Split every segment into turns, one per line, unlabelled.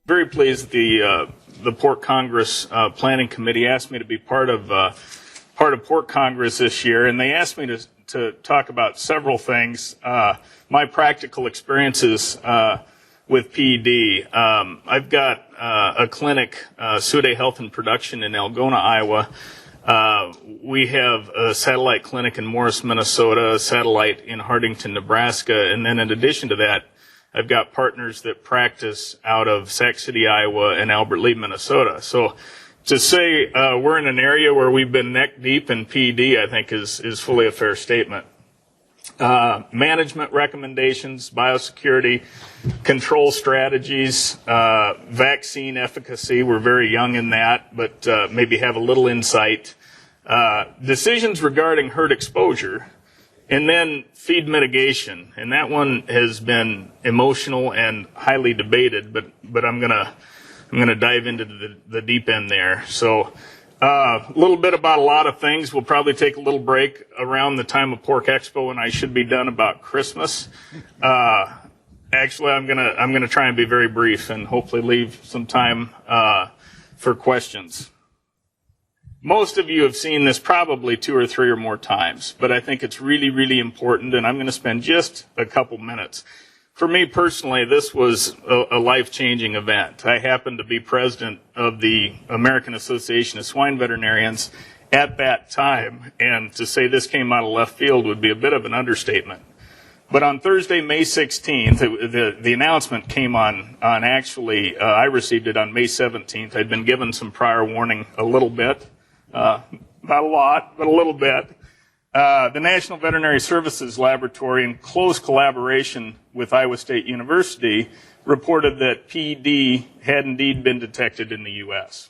very pleased the Pork Congress Planning Committee asked me to be part of Pork Congress this year, and they asked me to talk about several things. My practical experiences with PED. I've got a clinic, Suidae Health and Production in Algona, Iowa. We have a satellite clinic in Morris, Minnesota, a satellite in Hardington, Nebraska, and then in addition to that, I've got partners that practice out of Sac City, Iowa, and Albert Lea, Minnesota. So to say we're in an area where we've been neck deep in PED, I think is fully a fair statement. Management recommendations, biosecurity, control strategies, vaccine efficacy. We're very young in that, but maybe have a little insight. Decisions regarding herd exposure, and then feed mitigation. And that one has been emotional and highly debated, but I'm gonna dive into the deep end there. So a little bit about a lot of things. We'll probably take a little break around the time of Pork Expo, and I should be done about Christmas. Actually, I'm gonna try and be very brief and hopefully leave some time for questions. Most of you have seen this probably 2 or 3 or more times, but I think it's really, really important, and I'm going to spend just a couple minutes. For me personally, this was a life-changing event. I happened to be president of the American Association of Swine Veterinarians at that time, and to say this came out of left field would be a bit of an understatement. But on Thursday, May 16th, the announcement came on actually, I received it on May 17th. I'd been given some prior warning a little bit, not a lot, but a little bit. The National Veterinary Services Laboratory, in close collaboration with Iowa State University, reported that PED had indeed been detected in the U.S.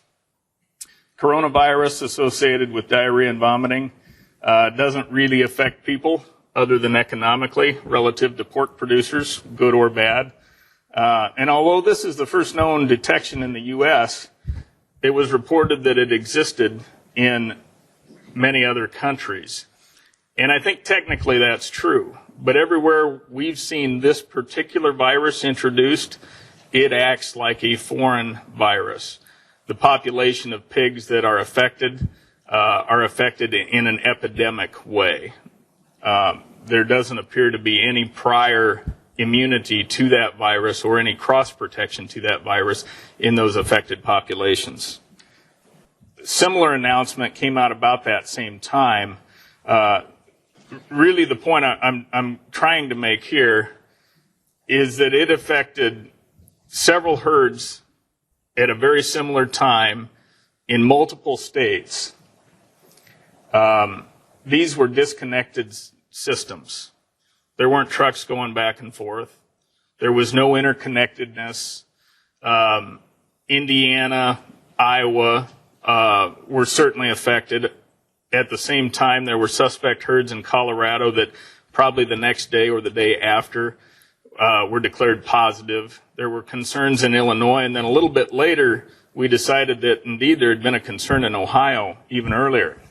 Coronavirus associated with diarrhea and vomiting doesn't really affect people other than economically relative to pork producers, good or bad. And although this is the first known detection in the U.S., it was reported that it existed in many other countries. And I think technically that's true. But everywhere we've seen this particular virus introduced, it acts like a foreign virus. The population of pigs that are affected in an epidemic way. There doesn't appear to be any prior immunity to that virus or any cross protection to that virus in those affected populations. Similar announcement came out about that same time. Really the point I'm trying to make here is that it affected several herds at a very similar time in multiple states. These were disconnected systems. There weren't trucks going back and forth. There was no interconnectedness. Indiana, Iowa were certainly affected. At the same time, there were suspect herds in Colorado that probably the next day or the day after were declared positive. There were concerns in Illinois, and then a little bit later, we decided that indeed there had been a concern in Ohio even earlier.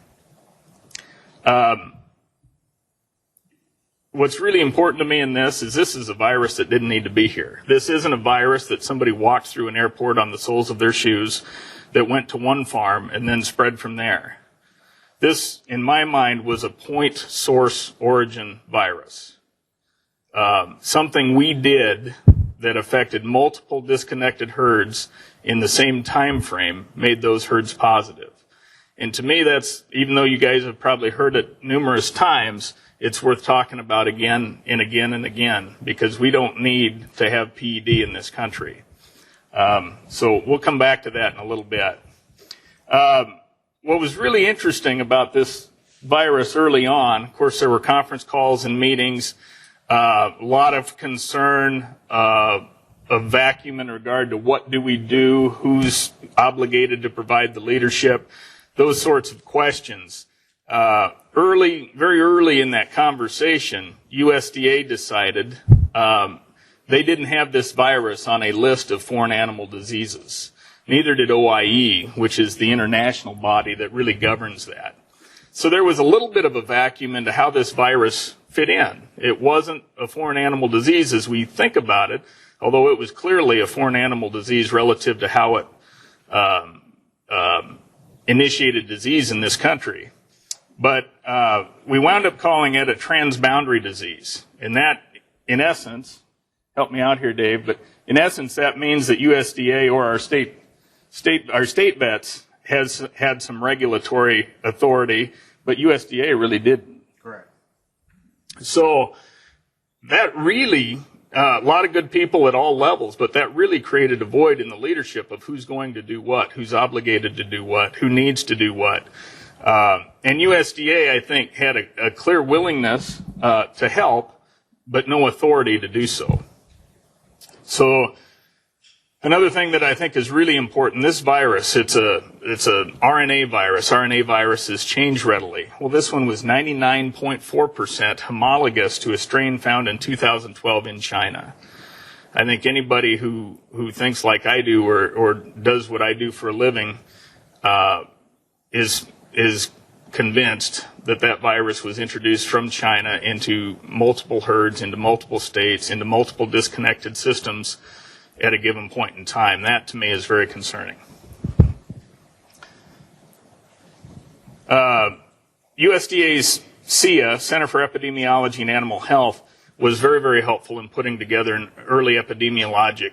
What's really important to me in this is a virus that didn't need to be here. This isn't a virus that somebody walked through an airport on the soles of their shoes that went to one farm and then spread from there. This, in my mind, was a point source origin virus. Something we did that affected multiple disconnected herds in the same time frame made those herds positive. And to me, that's, even though you guys have probably heard it numerous times, it's worth talking about again and again and again, because we don't need to have PED in this country. So we'll come back to that in a little bit. What was really interesting about this virus early on, of course, there were conference calls and meetings, a lot of concern, a vacuum in regard to what do we do, who's obligated to provide the leadership, those sorts of questions. Very early in that conversation, USDA decided they didn't have this virus on a list of foreign animal diseases. Neither did OIE, which is the international body that really governs that. So there was a little bit of a vacuum into how this virus fit in. It wasn't a foreign animal disease as we think about it, although it was clearly a foreign animal disease relative to how it initiated disease in this country. But we wound up calling it a transboundary disease. And that, in essence, help me out here, Dave, but in essence, that means that USDA or our state vets has had some regulatory authority, but USDA really didn't.
Correct.
So that really, a lot of good people at all levels, but that really created a void in the leadership of who's going to do what, who's obligated to do what, who needs to do what. And USDA, I think, had a clear willingness to help, but no authority to do so. So another thing that I think is really important, this virus, it's a RNA virus. RNA viruses change readily. Well, this one was 99.4% homologous to a strain found in 2012 in China. I think anybody who thinks like I do or does what I do for a living is convinced that virus was introduced from China into multiple herds, into multiple states, into multiple disconnected systems at a given point in time. That, to me, is very concerning. USDA's CIA, Center for Epidemiology and Animal Health, was very, very helpful in putting together an early epidemiologic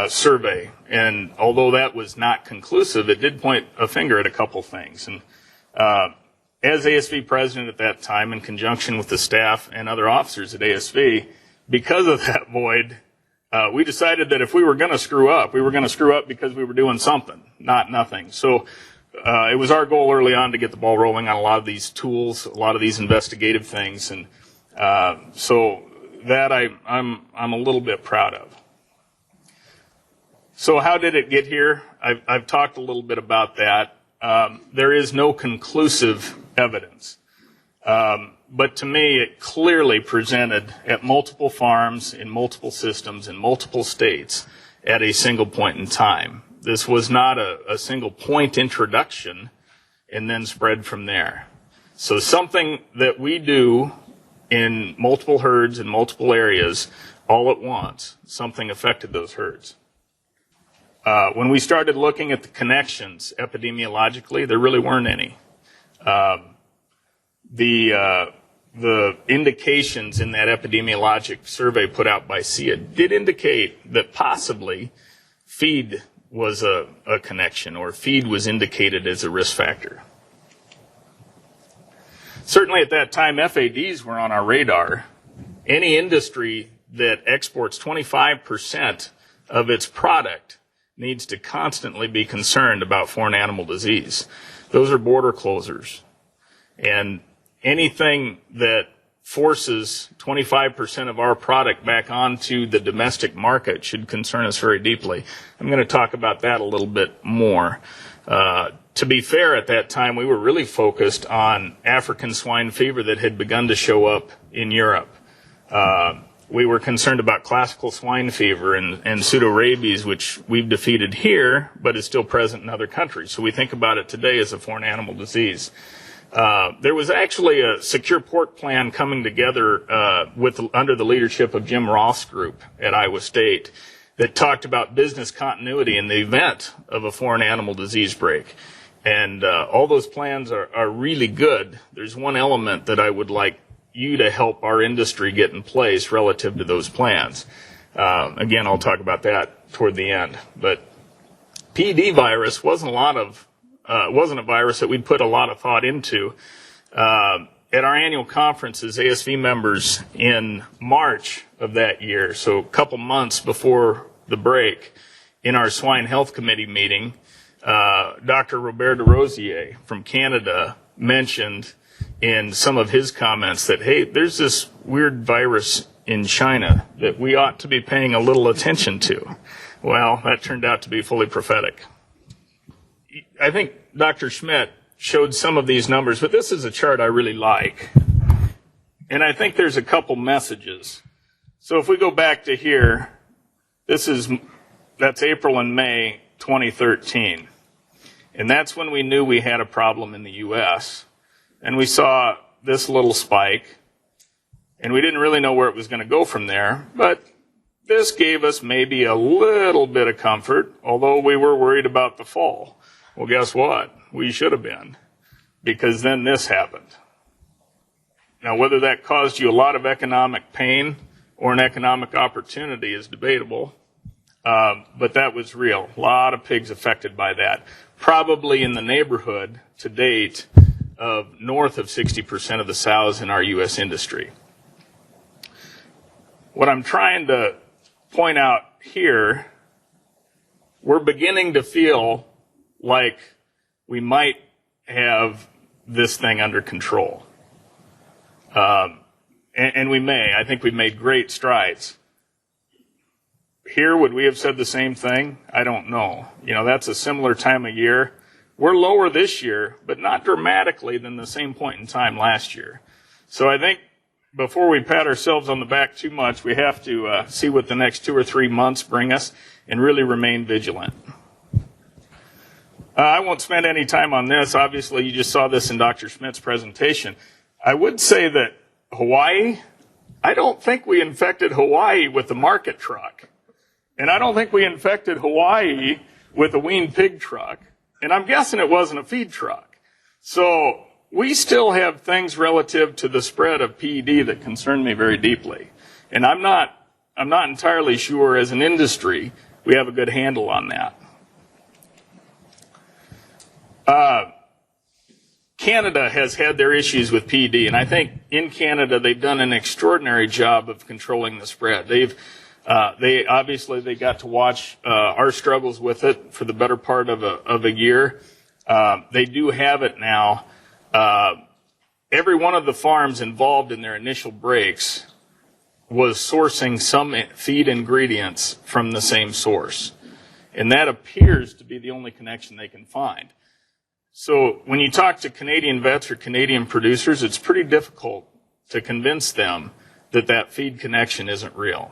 survey. And although that was not conclusive, it did point a finger at a couple things. And as ASV president at that time, in conjunction with the staff and other officers at ASV, because of that void, we decided that if we were going to screw up because we were doing something, not nothing. So it was our goal early on to get the ball rolling on a lot of these tools, a lot of these investigative things, and so that I'm a little bit proud of. So how did it get here? I've talked a little bit about that. There is no conclusive evidence. But to me, it clearly presented at multiple farms, in multiple systems, in multiple states at a single point in time. This was not a single point introduction and then spread from there. So something that we do in multiple herds in multiple areas all at once, something affected those herds. When we started looking at the connections epidemiologically, there really weren't any. The indications in that epidemiologic survey put out by CIA did indicate that possibly feed was a connection, or feed was indicated as a risk factor. Certainly at that time, FADs were on our radar. Any industry that exports 25% of its product needs to constantly be concerned about foreign animal disease. Those are border closers. And anything that forces 25% of our product back onto the domestic market should concern us very deeply. I'm going to talk about that a little bit more. To be fair, at that time, we were really focused on African swine fever that had begun to show up in Europe. We were concerned about classical swine fever and pseudorabies, which we've defeated here, but is still present in other countries. So we think about it today as a foreign animal disease. There was actually a secure pork plan coming together under the leadership of Jim Roth's group at Iowa State that talked about business continuity in the event of a foreign animal disease break. And all those plans are really good. There's one element that I would like you to help our industry get in place relative to those plans. Again, I'll talk about that toward the end. But PD virus wasn't a virus that we'd put a lot of thought into. At our annual conferences, ASV members in March of that year, so a couple months before the break, in our Swine Health Committee meeting, Dr. Robert de Rosier from Canada mentioned in some of his comments that, hey, there's this weird virus in China that we ought to be paying a little attention to. Well, that turned out to be fully prophetic. I think Dr. Schmidt showed some of these numbers, but this is a chart I really like. And I think there's a couple messages. So if we go back to here, that's April and May 2013. And that's when we knew we had a problem in the U.S. And we saw this little spike, and we didn't really know where it was going to go from there, but This gave us maybe a little bit of comfort, although we were worried about the fall. Well, guess what? We should have been, because then this happened. Now, whether that caused you a lot of economic pain or an economic opportunity is debatable, but that was real. A lot of pigs affected by that. Probably in the neighborhood, to date, of north of 60% of the sows in our U.S. industry. What I'm trying to point out here, we're beginning to feel like we might have this thing under control. And we may. I think we've made great strides. Here, would we have said the same thing? I don't know. You know, that's a similar time of year. We're lower this year, but not dramatically than the same point in time last year. So I think before we pat ourselves on the back too much, we have to see what the next 2 or 3 months bring us and really remain vigilant. I won't spend any time on this. Obviously, you just saw this in Dr. Schmidt's presentation. I would say that Hawaii, I don't think we infected Hawaii with the market truck. And I don't think we infected Hawaii with a weaned pig truck. And I'm guessing it wasn't a feed truck. So we still have things relative to the spread of PED that concern me very deeply. And I'm not entirely sure as an industry we have a good handle on that. Canada has had their issues with PED, and I think in Canada they've done an extraordinary job of controlling the spread. They got to watch our struggles with it for the better part of a year. They do have it now. Every one of the farms involved in their initial breaks was sourcing some feed ingredients from the same source, and that appears to be the only connection they can find. So when you talk to Canadian vets or Canadian producers, it's pretty difficult to convince them that that feed connection isn't real.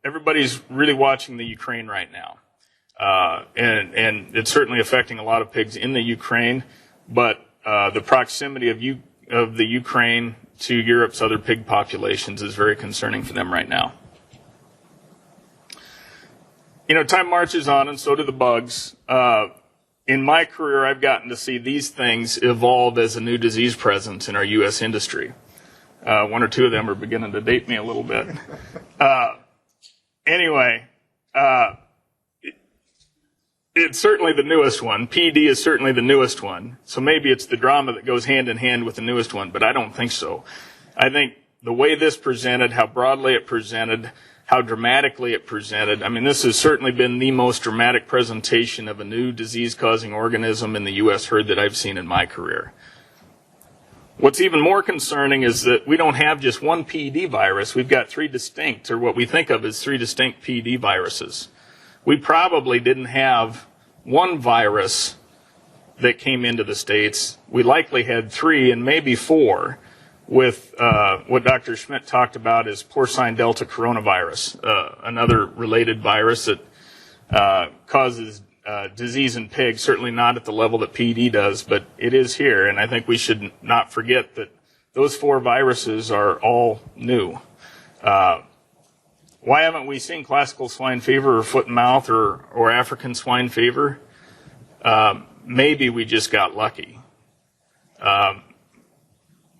Everybody's really watching the Ukraine right now. And it's certainly affecting a lot of pigs in the Ukraine, but the proximity of the Ukraine to Europe's other pig populations is very concerning for them right now. You know, time marches on, and so do the bugs. In my career, I've gotten to see these things evolve as a new disease presence in our U.S. industry. 1 or 2 of them are beginning to date me a little bit. Anyway, it's certainly the newest one. PED is certainly the newest one. So maybe it's the drama that goes hand in hand with the newest one, but I don't think so. I think the way this presented, how broadly it presented, how dramatically it presented. I mean, this has certainly been the most dramatic presentation of a new disease-causing organism in the U.S. herd that I've seen in my career. What's even more concerning is that we don't have just one PED virus. We've got 3 distinct, or what we think of as 3 distinct PED viruses. We probably didn't have one virus that came into the States. We likely had 3 and maybe 4. With what Dr. Schmidt talked about is porcine delta coronavirus, another related virus that causes disease in pigs, certainly not at the level that PED does, but it is here, and I think we should not forget that those 4 viruses are all new. Why haven't we seen classical swine fever or foot and mouth or African swine fever? Maybe we just got lucky.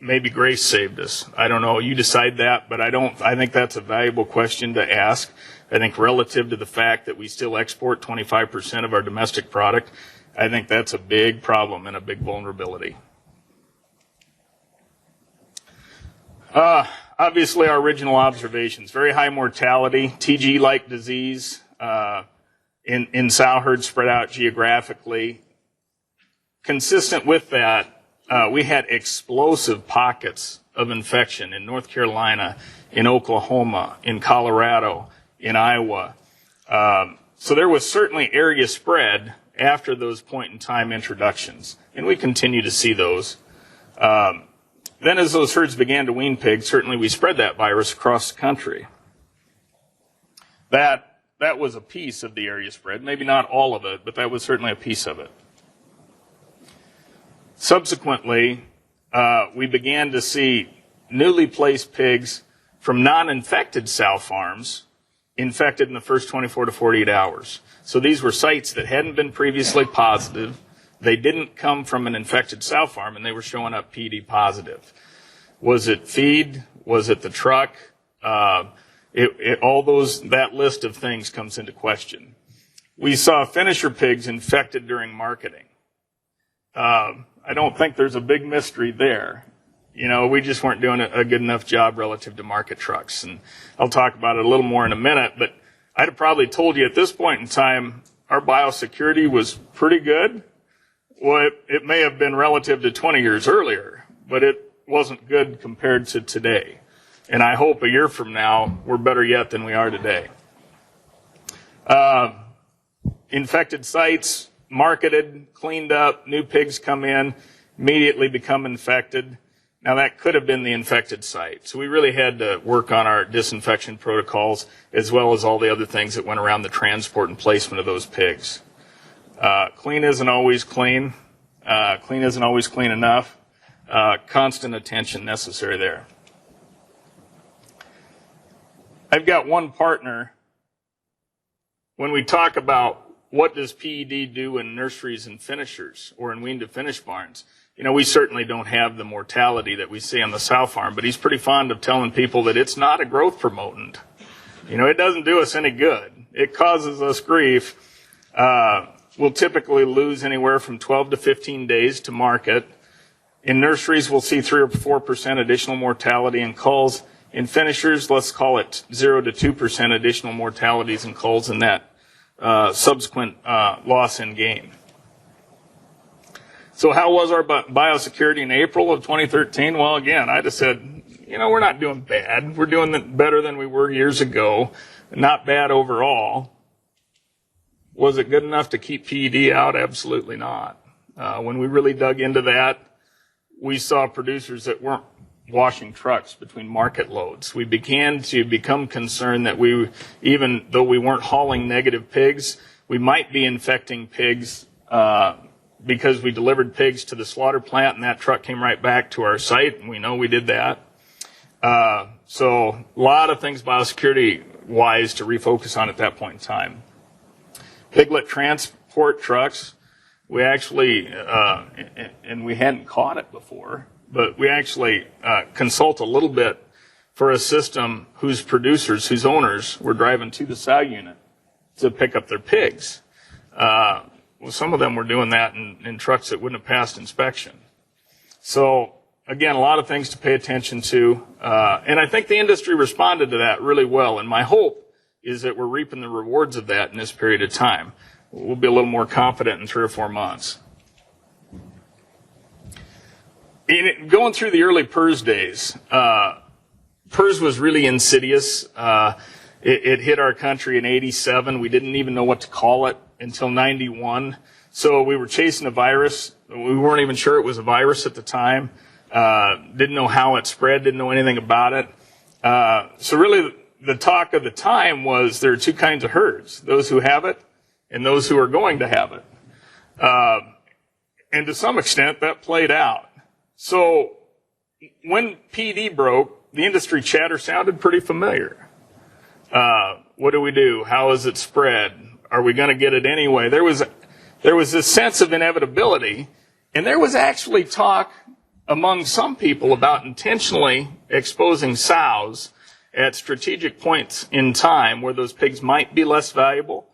Maybe grace saved us. I don't know. You decide that, but I think that's a valuable question to ask. I think relative to the fact that we still export 25% of our domestic product, I think that's a big problem and a big vulnerability. Obviously, our original observations, very high mortality, TG-like disease in sow herds spread out geographically. Consistent with that, we had explosive pockets of infection in North Carolina, in Oklahoma, in Colorado, in Iowa. So there was certainly area spread after those point-in-time introductions, and we continue to see those. Then as those herds began to wean pigs, certainly we spread that virus across the country. That was a piece of the area spread, maybe not all of it, but that was certainly a piece of it. Subsequently, we began to see newly placed pigs from non-infected sow farms infected in the first 24 to 48 hours. So these were sites that hadn't been previously positive. They didn't come from an infected sow farm, and they were showing up PD positive. Was it feed? Was it the truck? That list of things comes into question. We saw finisher pigs infected during marketing. I don't think there's a big mystery there. We just weren't doing a good enough job relative to market trucks. And I'll talk about it a little more in a minute, but I'd have probably told you at this point in time, our biosecurity was pretty good. Well, it may have been relative to 20 years earlier, but it wasn't good compared to today. And I hope a year from now, we're better yet than we are today. Infected sites, marketed, cleaned up, new pigs come in, immediately become infected. Now, that could have been the infected site. So we really had to work on our disinfection protocols as well as all the other things that went around the transport and placement of those pigs. Clean isn't always clean. Clean isn't always clean enough. Constant attention necessary there. I've got one partner. When we talk about what does PED do in nurseries and finishers or in wean to finish barns, we certainly don't have the mortality that we see on the sow farm, but he's pretty fond of telling people that it's not a growth promotant. It doesn't do us any good. It causes us grief. We'll typically lose anywhere from 12 to 15 days to market. In nurseries, we'll see 3 or 4% additional mortality in culls. In finishers, let's call it 0 to 2% additional mortalities in culls and that subsequent loss in gain. So how was our biosecurity in April of 2013? Well, again, I just said, we're not doing bad. We're doing better than we were years ago. Not bad overall. Was it good enough to keep PED out? Absolutely not. When we really dug into that, we saw producers that weren't washing trucks between market loads. We began to become concerned that even though we weren't hauling negative pigs, we might be infecting pigs because we delivered pigs to the slaughter plant and that truck came right back to our site, and we know we did that. So a lot of things biosecurity-wise to refocus on at that point in time. Piglet transport trucks, we actually, and we hadn't caught it before, but we actually consult a little bit for a system whose producers, whose owners were driving to the sow unit to pick up their pigs. Well, some of them were doing that in trucks that wouldn't have passed inspection. So, again, a lot of things to pay attention to. And I think the industry responded to that really well. And my hope is that we're reaping the rewards of that in this period of time. We'll be a little more confident in 3 or 4 months. Going through the early PRRS days, PRRS was really insidious. It hit our country in 87. We didn't even know what to call it until 91. So we were chasing a virus. We weren't even sure it was a virus at the time. Didn't know how it spread, didn't know anything about it. So really the talk of the time was there are 2 kinds of herds, those who have it and those who are going to have it. And to some extent that played out. So when PD broke, the industry chatter sounded pretty familiar. What do we do? How is it spread? Are we going to get it anyway? There was this sense of inevitability, and there was actually talk among some people about intentionally exposing sows at strategic points in time where those pigs might be less valuable.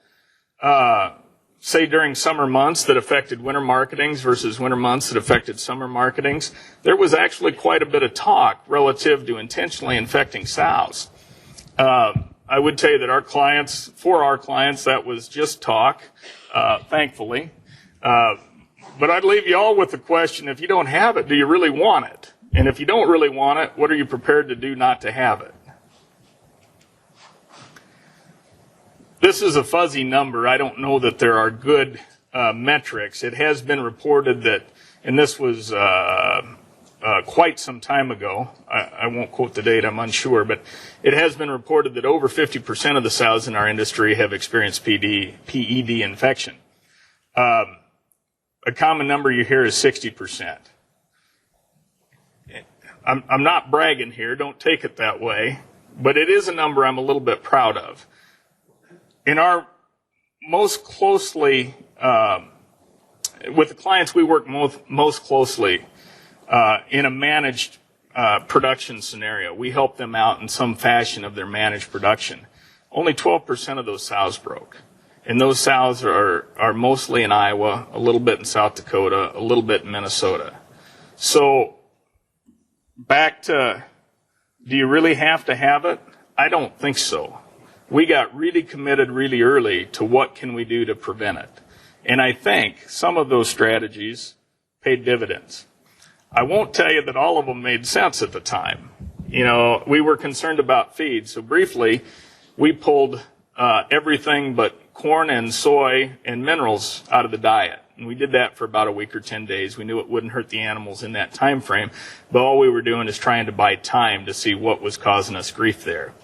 Say during summer months that affected winter marketings versus winter months that affected summer marketings. There was actually quite a bit of talk relative to intentionally infecting sows. I would tell you that for our clients, that was just talk, thankfully. But I'd leave you all with the question, if you don't have it, do you really want it? And if you don't really want it, what are you prepared to do not to have it? This is a fuzzy number. I don't know that there are good metrics. It has been reported that, and this was quite some time ago. I won't quote the date, I'm unsure, but it has been reported that over 50% of the sows in our industry have experienced PED infection. A common number you hear is 60%. I'm not bragging here, don't take it that way. But it is a number I'm a little bit proud of. In our most closely, with the clients we work most closely, in a managed production scenario, we help them out in some fashion of their managed production. Only 12% of those sows broke. And those sows are mostly in Iowa, a little bit in South Dakota, a little bit in Minnesota. So back to, do you really have to have it? I don't think so. We got really committed really early to what can we do to prevent it. And I think some of those strategies paid dividends. I won't tell you that all of them made sense at the time. You know, we were concerned about feed. So briefly, we pulled everything but corn and soy and minerals out of the diet. And we did that for about a week or 10 days. We knew it wouldn't hurt the animals in that time frame, but all we were doing is trying to buy time to see what was causing us grief there.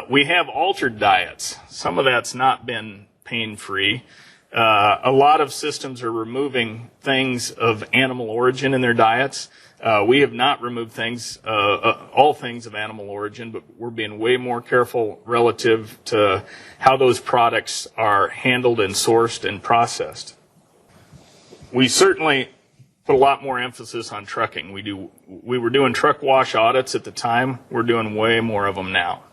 We have altered diets. Some of that's not been pain-free. A lot of systems are removing things of animal origin in their diets. We have not removed things, all things of animal origin, but we're being way more careful relative to how those products are handled and sourced and processed. We certainly put a lot more emphasis on trucking. We were doing truck wash audits at the time. We're doing way more of them now.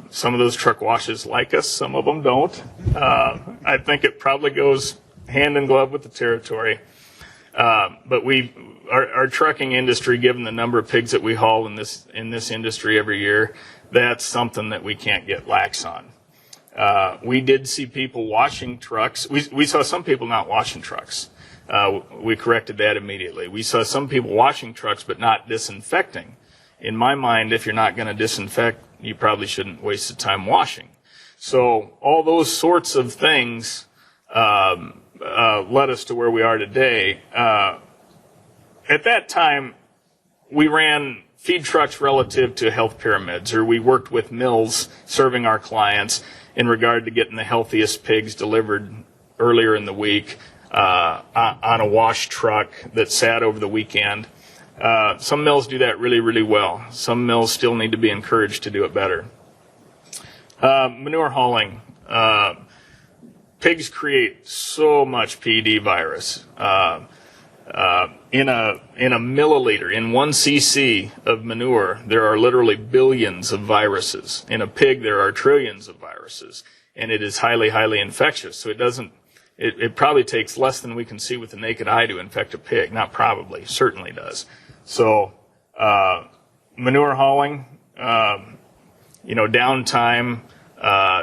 Some of those truck washes like us, some of them don't. I think it probably goes hand in glove with the territory. But our trucking industry, given the number of pigs that we haul in this industry every year, that's something that we can't get lax on. We did see people washing trucks. We saw some people not washing trucks. We corrected that immediately. We saw some people washing trucks but not disinfecting. In my mind, if you're not going to disinfect, you probably shouldn't waste the time washing. So all those sorts of things led us to where we are today. At that time, we ran feed trucks relative to health pyramids, or we worked with mills serving our clients in regard to getting the healthiest pigs delivered earlier in the week on a wash truck that sat over the weekend. Some mills do that really, really well. Some mills still need to be encouraged to do it better. Manure hauling. Pigs create so much PED virus. In a milliliter, in 1 cc of manure, there are literally billions of viruses. In a pig, there are trillions of viruses, and it is highly, highly infectious. So it probably takes less than we can see with the naked eye to infect a pig. Not probably, certainly does. So manure hauling, downtime,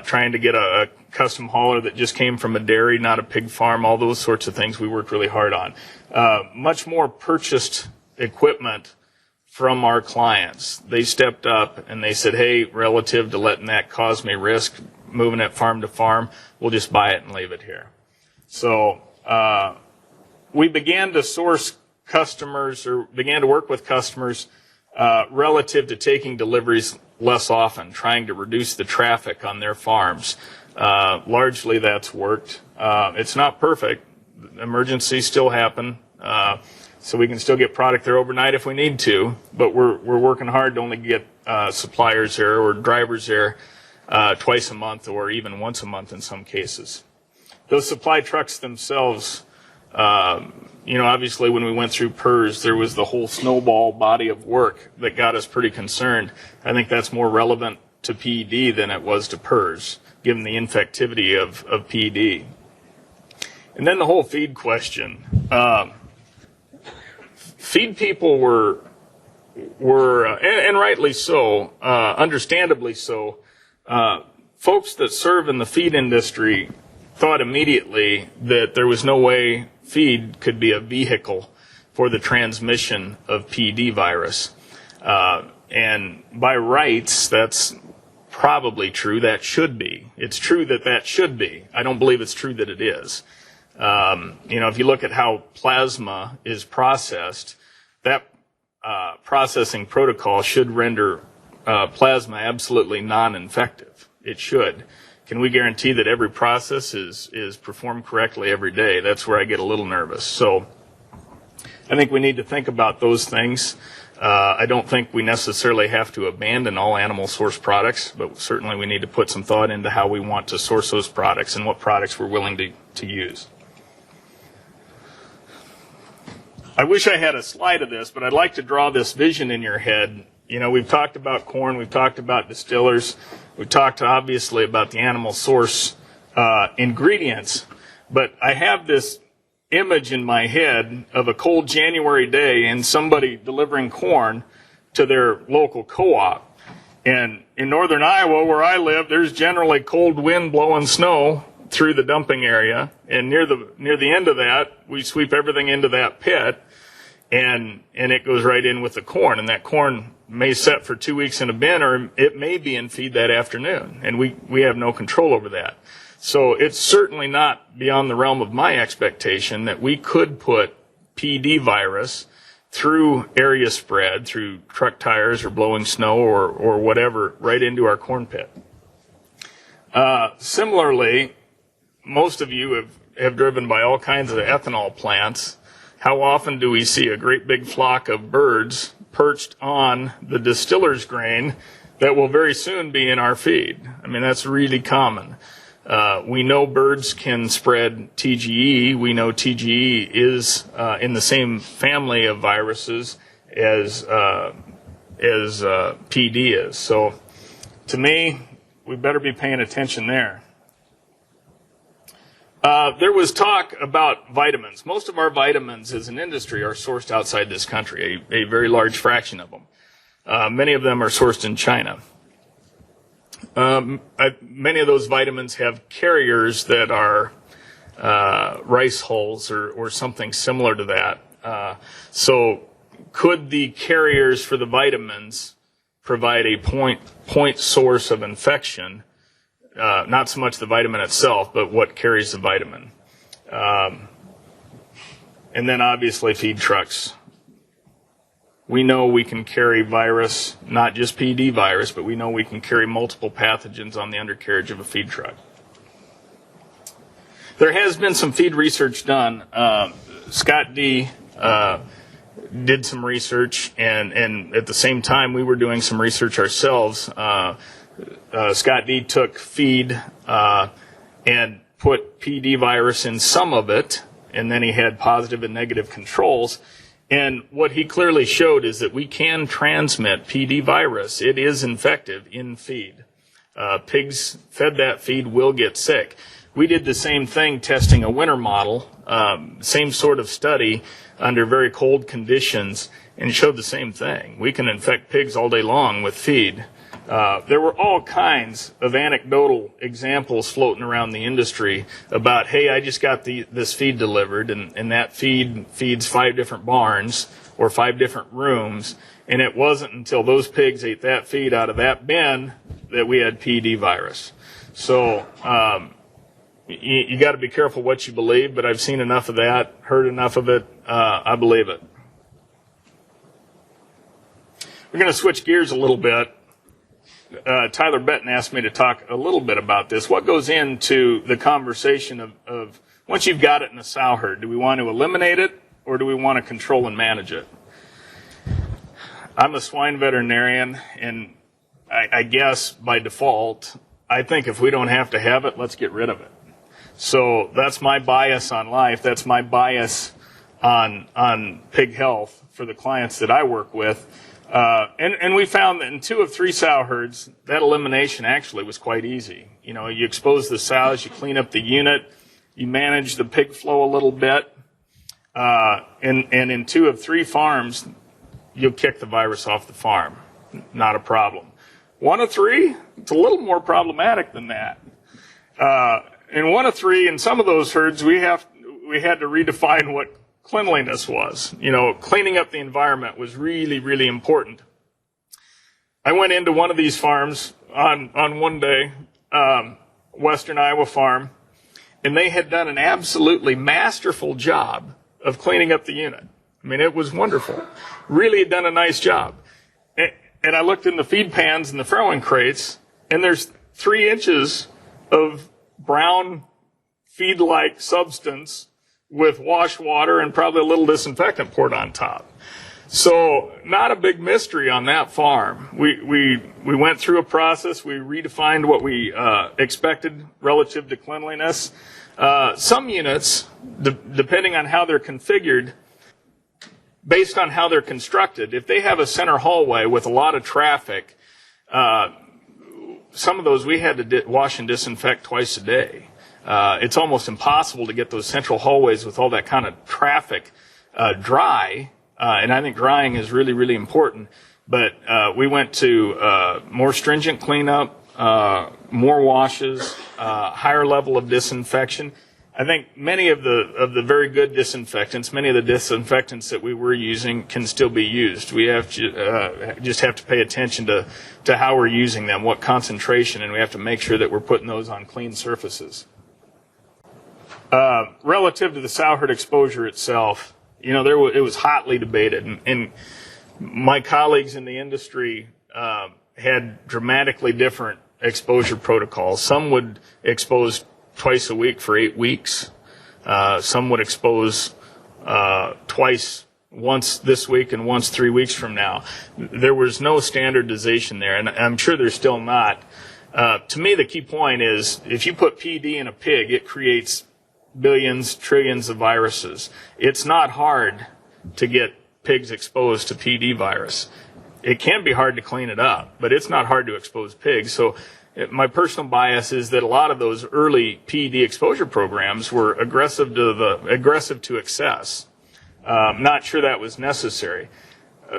trying to get a custom hauler that just came from a dairy, not a pig farm, all those sorts of things we worked really hard on. Much more purchased equipment from our clients. They stepped up and they said, hey, relative to letting that cause me risk, moving it farm to farm, we'll just buy it and leave it here. So we began to source customers, or began to work with customers relative to taking deliveries less often, trying to reduce the traffic on their farms. Largely that's worked. It's not perfect. Emergencies still happen, so we can still get product there overnight if we need to, but we're working hard to only get suppliers there or drivers there twice a month or even once a month in some cases. Those supply trucks themselves, obviously when we went through PRRS, there was the whole snowball body of work that got us pretty concerned. I think that's more relevant to PED than it was to PRRS, given the infectivity of PED. And then the whole feed question. Feed people were and rightly so, understandably so, folks that serve in the feed industry thought immediately that there was no way feed could be a vehicle for the transmission of PED virus. And by rights, that's probably true. That should be. It's true that should be. I don't believe it's true that it is. If you look at how plasma is processed, that processing protocol should render plasma absolutely non-infective. It should. Can we guarantee that every process is performed correctly every day? That's where I get a little nervous. So I think we need to think about those things. I don't think we necessarily have to abandon all animal source products, but certainly we need to put some thought into how we want to source those products and what products we're willing to use. I wish I had a slide of this, but I'd like to draw this vision in your head. You know, we've talked about corn, we've talked about distillers, we've talked obviously about the animal source ingredients, but I have this image in my head of a cold January day and somebody delivering corn to their local co-op. And in northern Iowa, where I live, there's generally cold wind blowing snow through the dumping area, and near the end of that, we sweep everything into that pit, and it goes right in with the corn, and that corn may set for 2 weeks in a bin, or it may be in feed that afternoon, and we have no control over that. So it's certainly not beyond the realm of my expectation that we could put PD virus through area spread, through truck tires or blowing snow or whatever, right into our corn pit. Similarly, most of you have driven by all kinds of ethanol plants. How often do we see a great big flock of birds perched on the distiller's grain that will very soon be in our feed? I mean, that's really common. We know birds can spread TGE. We know TGE is in the same family of viruses as PD is. So to me, we better be paying attention there. There was talk about vitamins. Most of our vitamins as an industry are sourced outside this country, a very large fraction of them. Many of them are sourced in China. Many of those vitamins have carriers that are rice hulls or something similar to that. So could the carriers for the vitamins provide a point source of infection? Not so much the vitamin itself, but what carries the vitamin. And then obviously feed trucks. We know we can carry virus, not just PD virus, but we know we can carry multiple pathogens on the undercarriage of a feed truck. There has been some feed research done. Scott D. Did some research, and at the same time we were doing some research ourselves. Scott D. took feed and put PD virus in some of it, and then he had positive and negative controls. And what he clearly showed is that we can transmit PD virus. It is infective in feed. Pigs fed that feed will get sick. We did the same thing testing a winter model, same sort of study under very cold conditions, and showed the same thing. We can infect pigs all day long with feed. There were all kinds of anecdotal examples floating around the industry about, hey, I just got this feed delivered, and that feed feeds 5 different barns or 5 different rooms, and it wasn't until those pigs ate that feed out of that bin that we had PD virus. So you got to be careful what you believe, but I've seen enough of that, heard enough of it, I believe it. We're going to switch gears a little bit. Tyler Benton asked me to talk a little bit about this. What goes into the conversation of once you've got it in a sow herd, do we want to eliminate it or do we want to control and manage it? I'm a swine veterinarian, and I guess by default, I think if we don't have to have it, let's get rid of it. So that's my bias on life. That's my bias on pig health for the clients that I work with. And we found that in 2 of 3 sow herds, that elimination actually was quite easy. You know, you expose the sows, you clean up the unit, you manage the pig flow a little bit, and in 2 of 3 farms, you'll kick the virus off the farm. Not a problem. 1 of 3, it's a little more problematic than that. In 1 of 3, in some of those herds, we had to redefine what cleanliness was. You know, cleaning up the environment was really, really important. I went into one of these farms on one day, Western Iowa farm, and they had done an absolutely masterful job of cleaning up the unit. I mean, it was wonderful. Really had done a nice job. And I looked in the feed pans and the farrowing crates, and there's 3 inches of brown feed-like substance with wash water and probably a little disinfectant poured on top. So not a big mystery on that farm. We went through a process. We redefined what we expected relative to cleanliness. Some units, depending on how they're configured, based on how they're constructed, if they have a center hallway with a lot of traffic, some of those we had to wash and disinfect twice a day. It's almost impossible to get those central hallways with all that kind of traffic dry, and I think drying is really, really important. But we went to more stringent cleanup, more washes, higher level of disinfection. I think many of the very good disinfectants, many of the disinfectants that we were using can still be used. We have to just have to pay attention to how we're using them, what concentration, and we have to make sure that we're putting those on clean surfaces. Relative to the sow herd exposure itself, it was hotly debated, and my colleagues in the industry had dramatically different exposure protocols. Some would expose twice a week for 8 weeks. Some would expose twice, once this week and once 3 weeks from now. There was no standardization there, and I'm sure there's still not. To me, the key point is if you put PD in a pig, it creates billions, trillions of viruses. It's not hard to get pigs exposed to PD virus. It can be hard to clean it up, but it's not hard to expose pigs. So my personal bias is that a lot of those early PD exposure programs were aggressive to excess. Not sure that was necessary.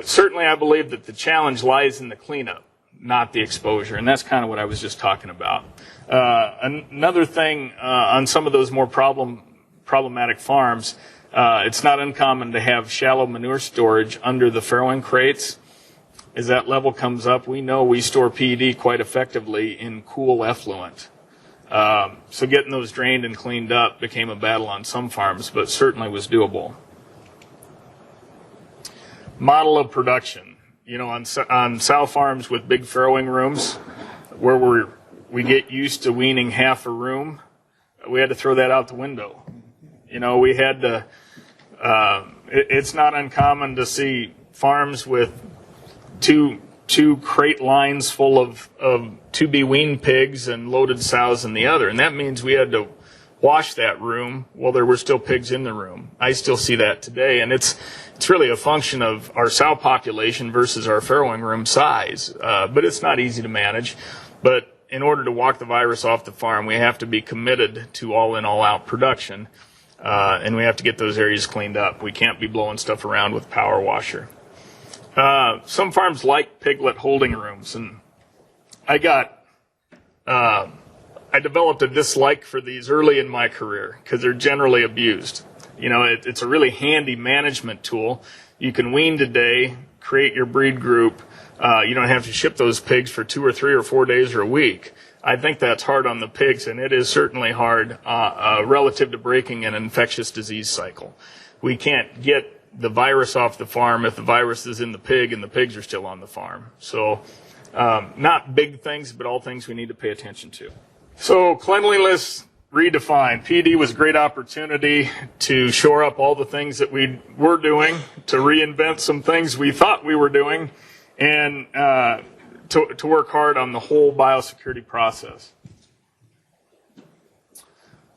Certainly, I believe that the challenge lies in the cleanup, not the exposure, and that's kind of what I was just talking about. Another thing on some of those more problematic farms, it's not uncommon to have shallow manure storage under the farrowing crates. As that level comes up, we know we store PED quite effectively in cool effluent. So getting those drained and cleaned up became a battle on some farms, but certainly was doable. Model of production. On sow farms with big farrowing rooms, where we get used to weaning half a room, we had to throw that out the window. We had to, it's not uncommon to see farms with two crate lines full of to-be weaned pigs and loaded sows in the other. And that means we had to wash that room while there were still pigs in the room. I still see that today. And it's really a function of our sow population versus our farrowing room size. But it's not easy to manage. But in order to walk the virus off the farm, we have to be committed to all in, all out production. And we have to get those areas cleaned up. We can't be blowing stuff around with a power washer. Some farms like piglet holding rooms, and I developed a dislike for these early in my career because they're generally abused. It's a really handy management tool. You can wean today, create your breed group. You don't have to ship those pigs for 2 or 3 or 4 days or a week. I think that's hard on the pigs, and it is certainly hard relative to breaking an infectious disease cycle. We can't get the virus off the farm if the virus is in the pig and the pigs are still on the farm. So not big things, but all things we need to pay attention to. So cleanliness redefined. PD was a great opportunity to shore up all the things that we were doing, to reinvent some things we thought we were doing, and to work hard on the whole biosecurity process.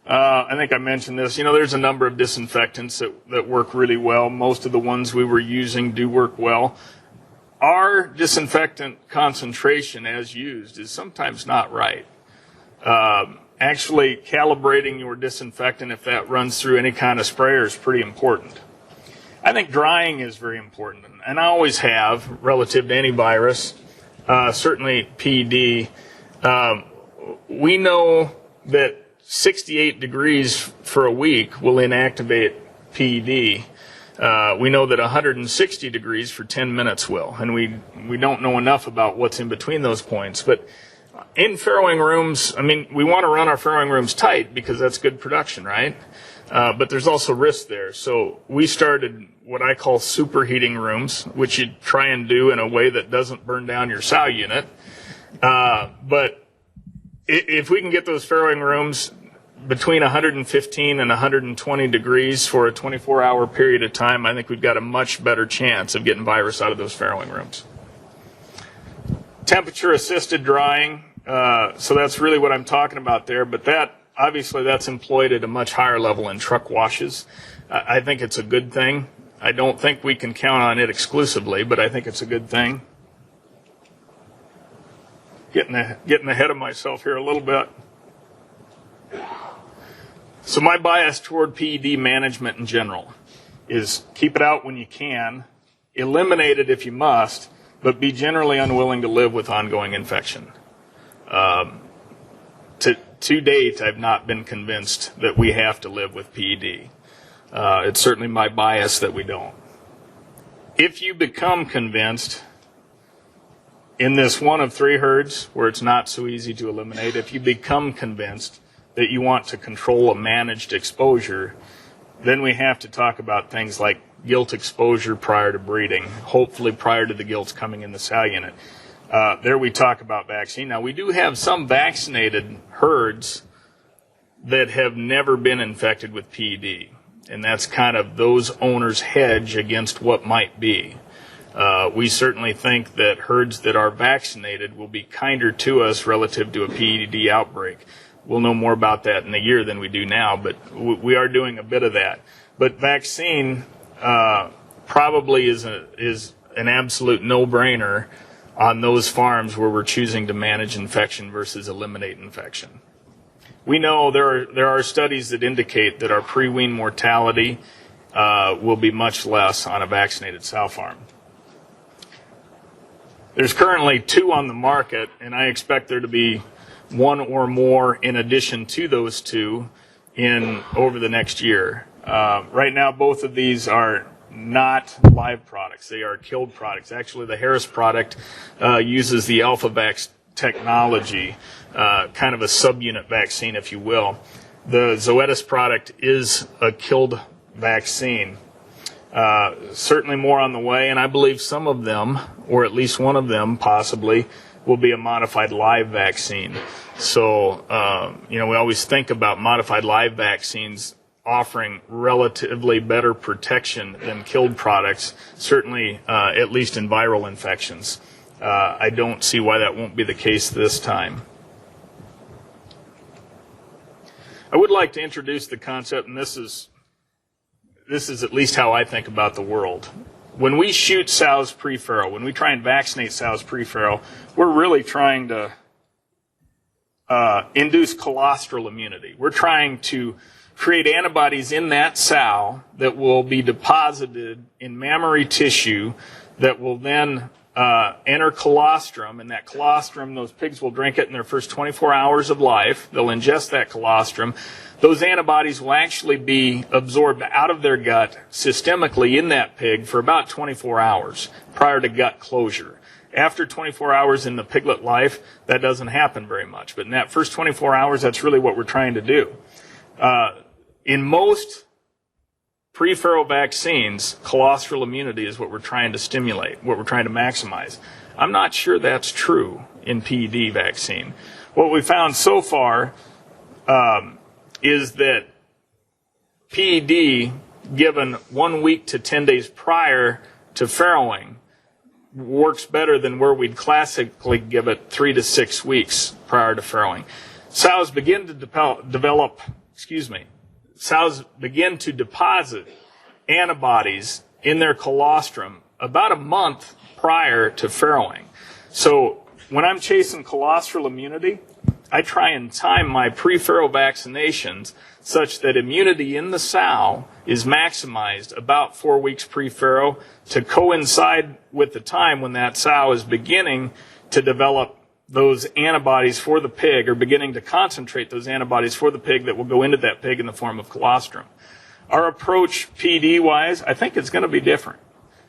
I think I mentioned this. There's a number of disinfectants that work really well. Most of the ones we were using do work well. Our disinfectant concentration as used is sometimes not right. Actually, calibrating your disinfectant, if that runs through any kind of sprayer, is pretty important. I think drying is very important, and I always have relative to any virus, certainly PD. We know that 68 degrees for a week will inactivate PED. We know that 160 degrees for 10 minutes will, and we don't know enough about what's in between those points. But in farrowing rooms, we want to run our farrowing rooms tight because that's good production, right? But there's also risk there. So we started what I call superheating rooms, which you try and do in a way that doesn't burn down your sow unit. But if we can get those farrowing rooms between 115 and 120 degrees for a 24-hour period of time, I think we've got a much better chance of getting virus out of those farrowing rooms. Temperature-assisted drying, so that's really what I'm talking about there, but that, obviously, that's employed at a much higher level in truck washes. I think it's a good thing. I don't think we can count on it exclusively, but I think it's a good thing. Getting ahead of myself here a little bit. So my bias toward PED management in general is keep it out when you can, eliminate it if you must, but be generally unwilling to live with ongoing infection. To date, I've not been convinced that we have to live with PED. It's certainly my bias that we don't. If you become convinced in this one of three herds where it's not so easy to eliminate, if you become convinced that you want to control a managed exposure, then we have to talk about things like gilt exposure prior to breeding, hopefully prior to the gilts coming in the sow unit. There we talk about vaccine. Now, we do have some vaccinated herds that have never been infected with PED, and that's kind of those owners' hedge against what might be. We certainly think that herds that are vaccinated will be kinder to us relative to a PED outbreak. We'll know more about that in a year than we do now, but we are doing a bit of that. But vaccine probably is an absolute no-brainer on those farms where we're choosing to manage infection versus eliminate infection. We know there are studies that indicate that our pre-wean mortality will be much less on a vaccinated sow farm. There's currently 2 on the market, and I expect there to be 1 or more in addition to those 2 over the next year. Right now, both of these are not live products. They are killed products. Actually, the Harris product uses the AlphaVax technology, kind of a subunit vaccine, if you will. The Zoetis product is a killed vaccine. Certainly more on the way, and I believe some of them, or at least one of them possibly, will be a modified live vaccine. So, we always think about modified live vaccines offering relatively better protection than killed products, certainly at least in viral infections. I don't see why that won't be the case this time. I would like to introduce the concept, and this is at least how I think about the world. When we shoot sows pre-farrow, when we try and vaccinate sows pre-farrow, we're really trying to induce colostral immunity. We're trying to create antibodies in that sow that will be deposited in mammary tissue that will then enter colostrum, and that colostrum, those pigs will drink it in their first 24 hours of life. They'll ingest that colostrum. Those antibodies will actually be absorbed out of their gut systemically in that pig for about 24 hours prior to gut closure. After 24 hours in the piglet life, that doesn't happen very much. But in that first 24 hours, that's really what we're trying to do. In most pre-farrow vaccines, colostral immunity is what we're trying to stimulate, what we're trying to maximize. I'm not sure that's true in PED vaccine. What we found so far is that PED given 1 week to 10 days prior to farrowing works better than where we'd classically give it 3 to 6 weeks prior to farrowing. Sows begin to sows begin to deposit antibodies in their colostrum about a month prior to farrowing. So when I'm chasing colostral immunity, I try and time my pre-farrow vaccinations such that immunity in the sow is maximized about 4 weeks pre-farrow to coincide with the time when that sow is beginning to develop those antibodies for the pig, or beginning to concentrate those antibodies for the pig that will go into that pig in the form of colostrum. Our approach PD-wise, I think it's going to be different.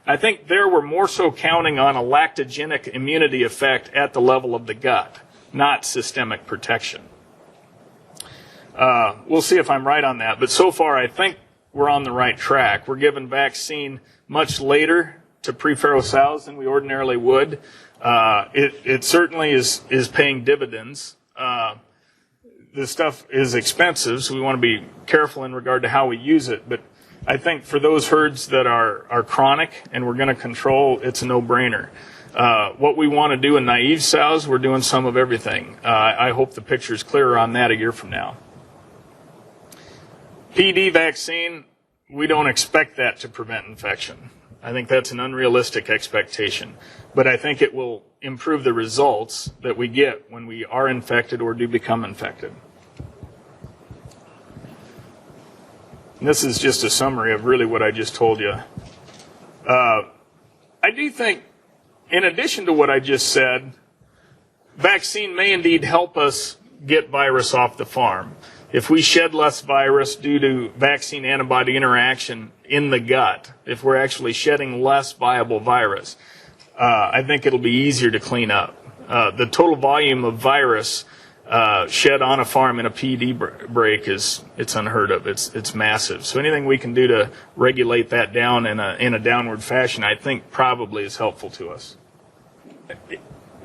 I think there we're more so counting on a lactogenic immunity effect at the level of the gut, not systemic protection. We'll see if I'm right on that, but so far I think we're on the right track. We're giving vaccine much later to pre-farrow sows than we ordinarily would. It certainly is paying dividends. this stuff is expensive, so we want to be careful in regard to how we use it. But I think for those herds that are chronic and we're going to control, it's a no-brainer. What we want to do in naive sows, we're doing some of everything. I hope the picture's clearer on that a year from now. PD vaccine, we don't expect that to prevent infection. I think that's an unrealistic expectation. But I think it will improve the results that we get when we are infected or do become infected. And this is just a summary of really what I just told you. I do think, in addition to what I just said, vaccine may indeed help us get virus off the farm. If we shed less virus due to vaccine-antibody interaction in the gut, if we're actually shedding less viable virus, I think it'll be easier to clean up. The total volume of virus shed on a farm in a PD break it's unheard of. It's massive. So anything we can do to regulate that down in a downward fashion, I think probably is helpful to us.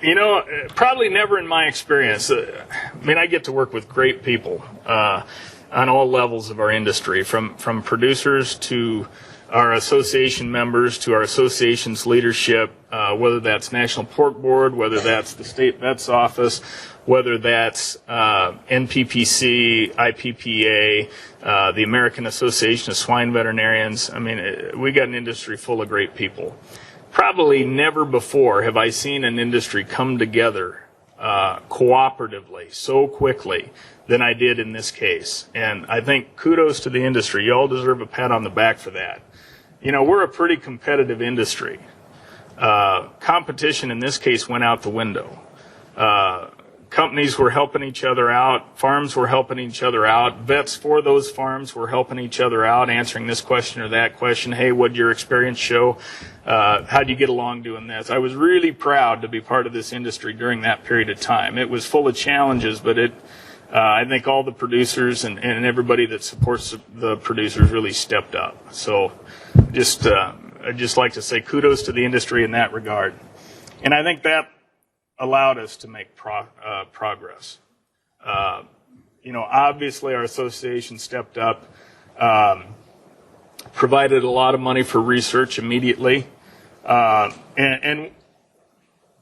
You know, probably never in my experience. I mean, I get to work with great people on all levels of our industry, from producers to our association members to our association's leadership, whether that's National Pork Board, whether that's the State Vet's Office, whether that's NPPC, IPPA, the American Association of Swine Veterinarians. I mean, we got an industry full of great people. Probably never before have I seen an industry come together cooperatively so quickly than I did in this case. And I think kudos to the industry. You all deserve a pat on the back for that. You know, we're a pretty competitive industry. Competition in this case went out the window. Companies were helping each other out. Farms were helping each other out. Vets for those farms were helping each other out, answering this question or that question. Hey, what'd your experience show? How'd you get along doing this? I was really proud to be part of this industry during that period of time. It was full of challenges, but I think all the producers and everybody that supports the producers really stepped up. So I'd just like to say kudos to the industry in that regard. And I think that allowed us to make progress. You know, obviously our association stepped up, provided a lot of money for research immediately, and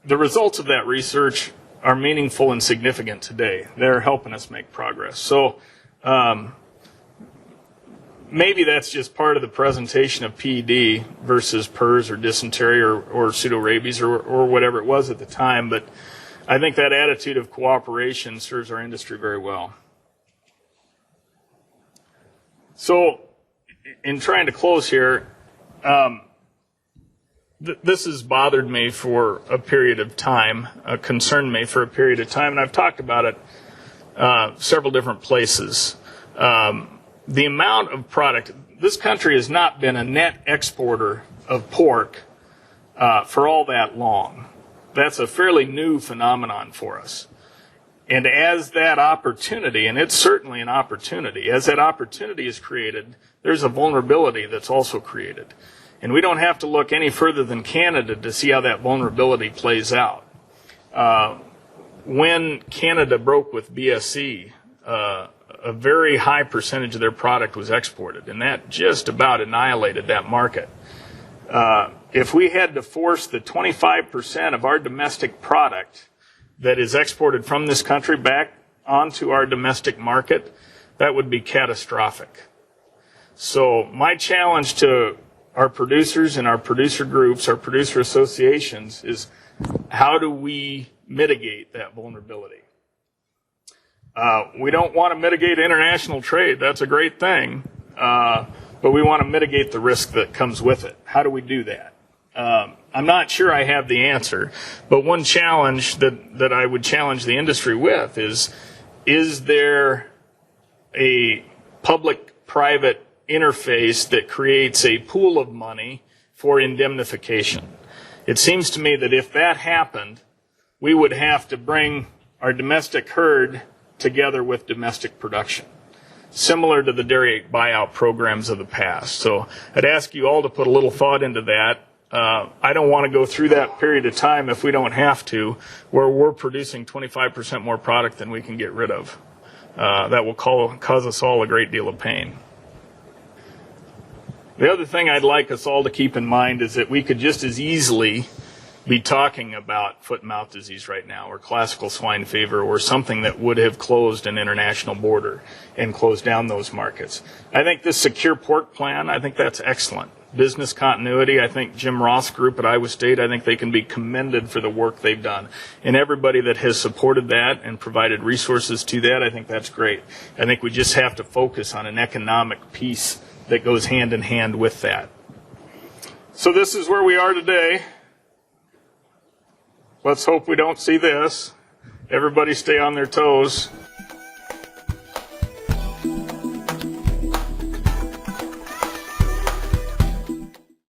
the results of that research are meaningful and significant today. They're helping us make progress. So maybe that's just part of the presentation of PED versus PRRS or dysentery or pseudorabies or whatever it was at the time, but I think that attitude of cooperation serves our industry very well. So in trying to close here, this has bothered me for a period of time, concerned me for a period of time, and I've talked about it several different places. The amount of product, this country has not been a net exporter of pork for all that long. That's a fairly new phenomenon for us. And as that opportunity, and it's certainly an opportunity, as that opportunity is created, there's a vulnerability that's also created. And we don't have to look any further than Canada to see how that vulnerability plays out. When Canada broke with BSE, a very high percentage of their product was exported, and that just about annihilated that market. If we had to force the 25% of our domestic product that is exported from this country back onto our domestic market, that would be catastrophic. So my challenge to our producers and our producer groups, our producer associations, is how do we mitigate that vulnerability? We don't want to mitigate international trade. That's a great thing. But we want to mitigate the risk that comes with it. How do we do that? I'm not sure I have the answer, but one challenge that I would challenge the industry with is there a public-private interface that creates a pool of money for indemnification? It seems to me that if that happened, we would have to bring our domestic herd together with domestic production, similar to the dairy buyout programs of the past. So I'd ask you all to put a little thought into that. I don't want to go through that period of time if we don't have to, where we're producing 25% more product than we can get rid of. that will cause us all a great deal of pain. The other thing I'd like us all to keep in mind is that we could just as easily be talking about foot and mouth disease right now, or classical swine fever, or something that would have closed an international border and closed down those markets. I think this secure pork plan, I think that's excellent. Business continuity, I think Jim Roth's group at Iowa State, I think they can be commended for the work they've done. And everybody that has supported that and provided resources to that, I think that's great. I think we just have to focus on an economic piece that goes hand in hand with that. So this is where we are today. Let's hope we don't see this. Everybody stay on their toes.